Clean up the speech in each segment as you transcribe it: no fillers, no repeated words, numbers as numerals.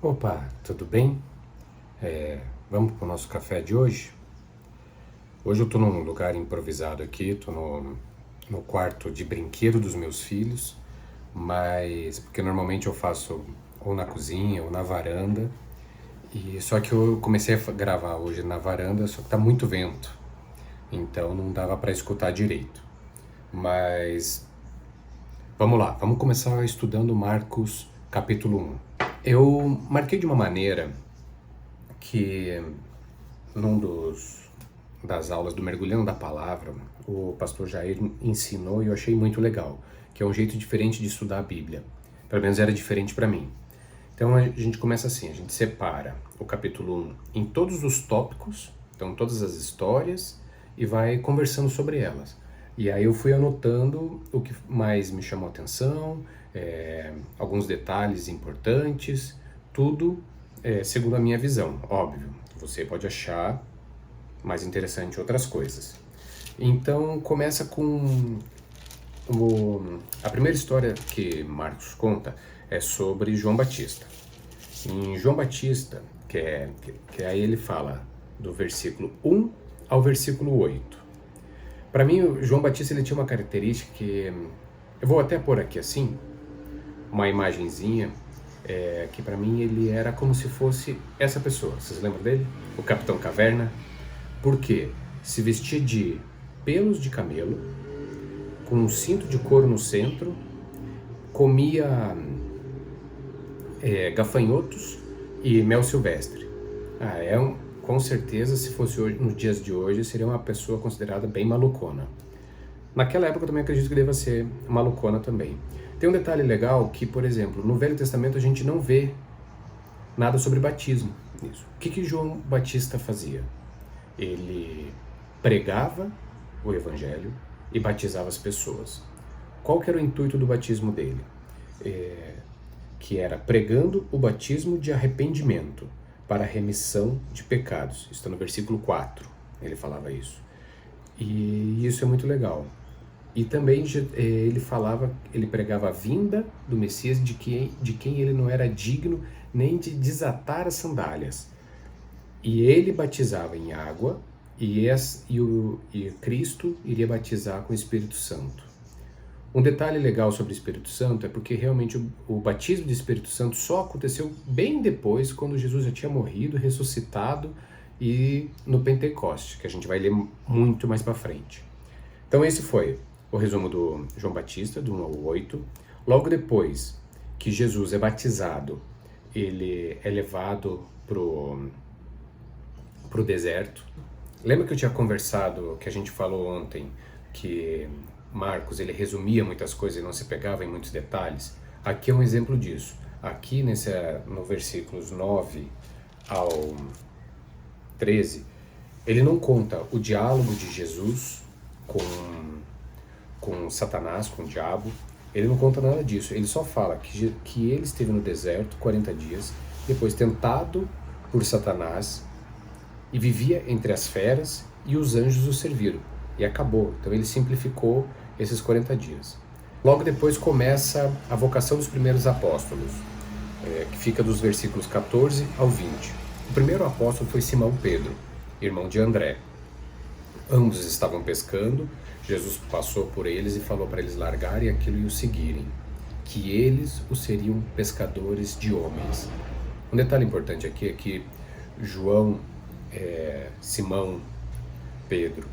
Opa, tudo bem? Vamos para o nosso café de hoje? Hoje eu estou num lugar improvisado aqui, estou no quarto de brinquedo dos meus filhos, mas porque normalmente eu faço ou na cozinha ou na varanda, e só que eu comecei a gravar hoje na varanda, só que tá muito vento, então não dava para escutar direito. Mas vamos lá, vamos começar estudando Marcos capítulo 1. Eu marquei de uma maneira que das aulas do Mergulhando da Palavra, o pastor Jair ensinou e eu achei muito legal, que é um jeito diferente de estudar a Bíblia. Pelo menos era diferente para mim. Então a gente começa assim, a gente separa o capítulo 1 em todos os tópicos, então todas as histórias, e vai conversando sobre elas. E aí eu fui anotando o que mais me chamou a atenção, alguns detalhes importantes, tudo segundo a minha visão, óbvio. Você pode achar mais interessante outras coisas. Então começa com a primeira história que Marcos conta é sobre João Batista. Em João Batista, que aí ele fala do versículo 1 ao versículo 8. Para mim, o João Batista ele tinha uma característica que eu vou até pôr aqui assim, uma imagenzinha, que para mim ele era como se fosse essa pessoa. Vocês lembram dele? O Capitão Caverna. Por quê? Se vestia de pelos de camelo, com um cinto de couro no centro, comia gafanhotos e mel silvestre. Com certeza, se fosse hoje, nos dias de hoje, seria uma pessoa considerada bem malucona. Naquela época eu também acredito que deva ser malucona também. Tem um detalhe legal que, por exemplo, no Velho Testamento a gente não vê nada sobre batismo. Isso. O que João Batista fazia? Ele pregava o evangelho e batizava as pessoas. Qual que era o intuito do batismo dele? Que era pregando o batismo de arrependimento para a remissão de pecados. Isso está no versículo 4, ele falava isso. E isso é muito legal. E também ele pregava a vinda do Messias de quem ele não era digno nem de desatar as sandálias. E ele batizava em água e Cristo iria batizar com o Espírito Santo. Um detalhe legal sobre o Espírito Santo é porque realmente o batismo do Espírito Santo só aconteceu bem depois, quando Jesus já tinha morrido, ressuscitado e no Pentecoste, que a gente vai ler muito mais para frente. Então esse foi o resumo do João Batista, do 1 ao 8. Logo depois que Jesus é batizado, ele é levado pro deserto. Lembra que eu tinha conversado, que a gente falou ontem, que Marcos ele resumia muitas coisas e não se pegava em muitos detalhes? Aqui é um exemplo disso. Aqui no versículos 9 ao 13, ele não conta o diálogo de Jesus com Satanás, com o diabo. Ele não conta nada disso. Ele só fala que ele esteve no deserto 40 dias, depois tentado por Satanás, e vivia entre as feras, e os anjos o serviram. E acabou. Então ele simplificou esses 40 dias. Logo depois começa a vocação dos primeiros apóstolos, que fica dos versículos 14 ao 20. O primeiro apóstolo foi Simão Pedro, irmão de André. Ambos estavam pescando, Jesus passou por eles e falou para eles largarem aquilo e o seguirem, que eles os seriam pescadores de homens. Um detalhe importante aqui é que Simão, Pedro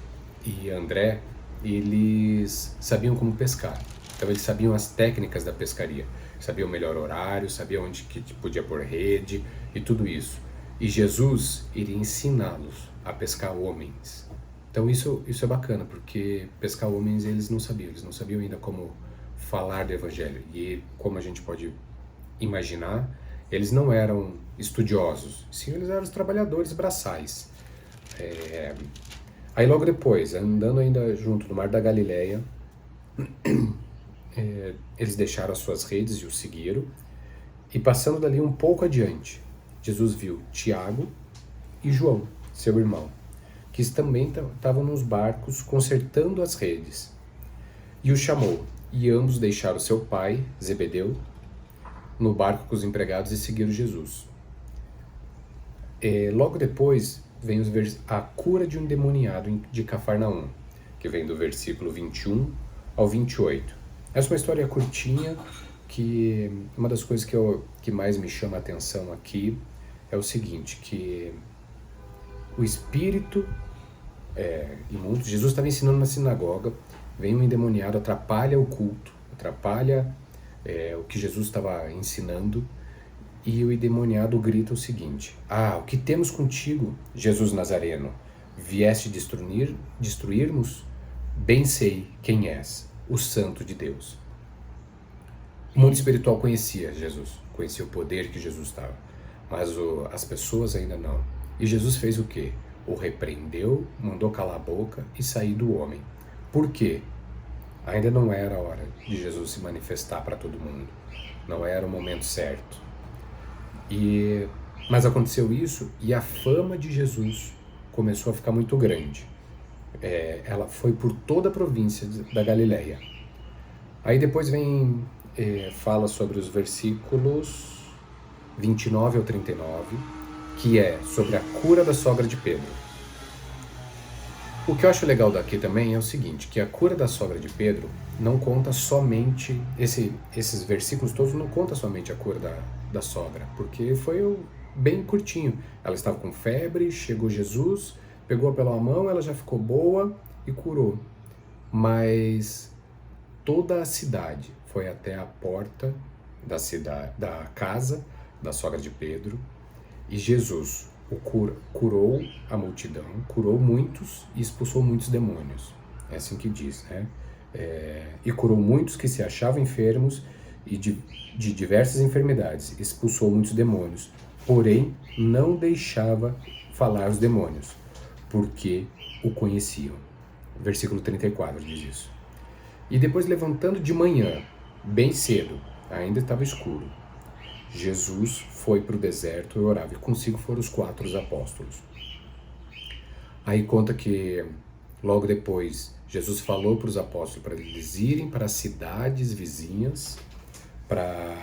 e André, eles sabiam como pescar. Então eles sabiam as técnicas da pescaria, sabiam o melhor horário, sabiam onde que podia pôr rede e tudo isso. E Jesus iria ensiná-los a pescar homens. Então isso é bacana, porque pescar homens eles não sabiam ainda como falar do evangelho. E como a gente pode imaginar, eles não eram estudiosos, sim, eles eram os trabalhadores braçais. Aí logo depois, andando ainda junto no Mar da Galileia, eles deixaram as suas redes e o seguiram. E passando dali um pouco adiante, Jesus viu Tiago e João, seu irmão, que também estavam nos barcos consertando as redes. E o chamou, e ambos deixaram seu pai, Zebedeu, no barco com os empregados e seguiram Jesus. Logo depois vem a cura de um endemoniado de Cafarnaum, que vem do versículo 21 ao 28. Essa é uma história curtinha, que uma das coisas que mais me chama a atenção aqui é o seguinte, que o espírito imundo, Jesus estava ensinando na sinagoga, vem um endemoniado, atrapalha o culto, atrapalha o que Jesus estava ensinando, e o endemoniado grita o seguinte: o que temos contigo, Jesus Nazareno? Vieste destruir-nos? Bem sei quem és, o Santo de Deus. O mundo espiritual conhecia Jesus, conhecia o poder que Jesus estava, mas as pessoas ainda não. E Jesus fez o quê? O repreendeu, mandou calar a boca e sair do homem. Por quê? Ainda não era a hora de Jesus se manifestar para todo mundo. Não era o momento certo. Mas aconteceu isso e a fama de Jesus começou a ficar muito grande. Ela foi por toda a província da Galileia. Aí depois fala sobre os versículos 29 ao 39, que é sobre a cura da sogra de Pedro. O que eu acho legal daqui também é o seguinte, que a cura da sogra de Pedro não conta somente, esses versículos todos não contam somente a cura da sogra, porque foi bem curtinho. Ela estava com febre, chegou Jesus, pegou pela mão, ela já ficou boa e curou. Mas toda a cidade foi até a porta da casa da sogra de Pedro, e Jesus curou a multidão, curou muitos e expulsou muitos demônios. É assim que diz, né? E curou muitos que se achavam enfermos e de diversas enfermidades, expulsou muitos demônios, porém não deixava falar os demônios, porque o conheciam. Versículo 34 diz isso. E depois, levantando de manhã, bem cedo, ainda estava escuro, Jesus foi para o deserto e orava, e consigo foram os 4 apóstolos. Aí conta que logo depois Jesus falou para os apóstolos para eles irem para as cidades vizinhas para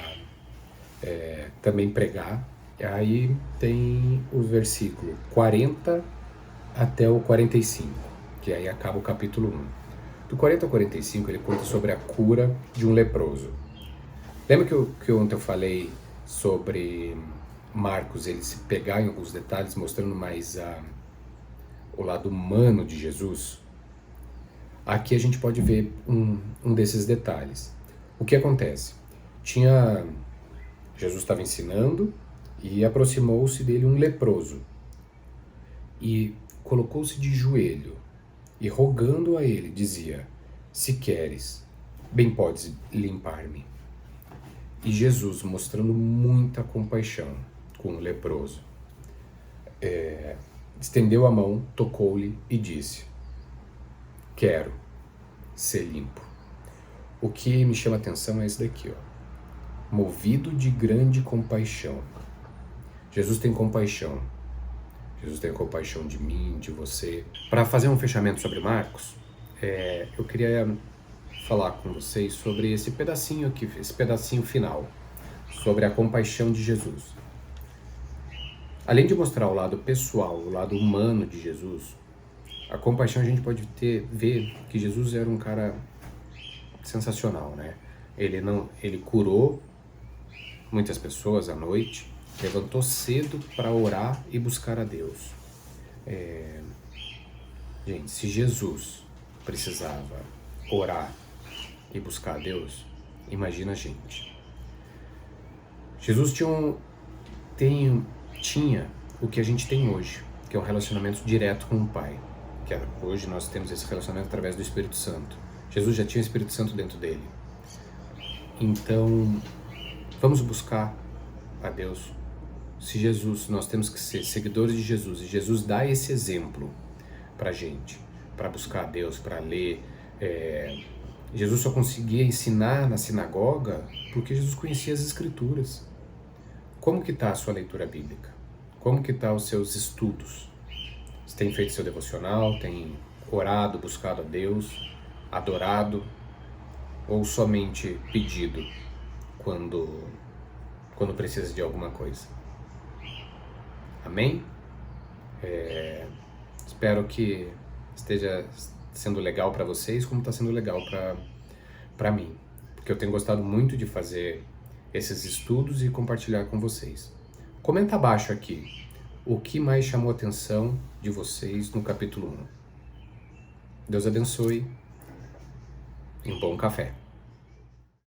também pregar. E aí tem o versículo 40 até o 45, que aí acaba o capítulo 1. Do 40 ao 45 ele conta sobre a cura de um leproso. Lembra que ontem eu falei sobre Marcos, ele se pegar em alguns detalhes, mostrando mais o lado humano de Jesus? Aqui a gente pode ver um desses detalhes. O que acontece? Jesus estava ensinando e aproximou-se dele um leproso e colocou-se de joelho e, rogando a ele, dizia: se queres, bem podes limpar-me. E Jesus, mostrando muita compaixão com o leproso, estendeu a mão, tocou-lhe e disse: quero ser limpo. O que me chama a atenção é isso daqui, movido de grande compaixão. Jesus tem compaixão. Jesus tem compaixão de mim, de você. Para fazer um fechamento sobre Marcos, eu queria falar com vocês sobre esse pedacinho aqui, esse pedacinho final, sobre a compaixão de Jesus. Além de mostrar o lado pessoal, o lado humano de Jesus, a compaixão a gente pode ver que Jesus era um cara sensacional, né? Ele curou muitas pessoas à noite, levantou cedo para orar e buscar a Deus. Gente, se Jesus precisava orar e buscar a Deus, imagina a gente. Jesus tinha o que a gente tem hoje, que é um relacionamento direto com o Pai. Hoje nós temos esse relacionamento através do Espírito Santo. Jesus já tinha o Espírito Santo dentro dele. Então, vamos buscar a Deus. Nós temos que ser seguidores de Jesus, e Jesus dá esse exemplo pra gente, para buscar a Deus, para ler. Jesus só conseguia ensinar na sinagoga porque Jesus conhecia as Escrituras. Como que está a sua leitura bíblica? Como que está os seus estudos? Você tem feito seu devocional, tem orado, buscado a Deus, adorado, ou somente pedido quando precisa de alguma coisa? Amém? Espero que esteja sendo legal para vocês, como está sendo legal para mim, porque eu tenho gostado muito de fazer esses estudos e compartilhar com vocês. Comenta abaixo aqui o que mais chamou a atenção de vocês no capítulo 1. Deus abençoe e um bom café.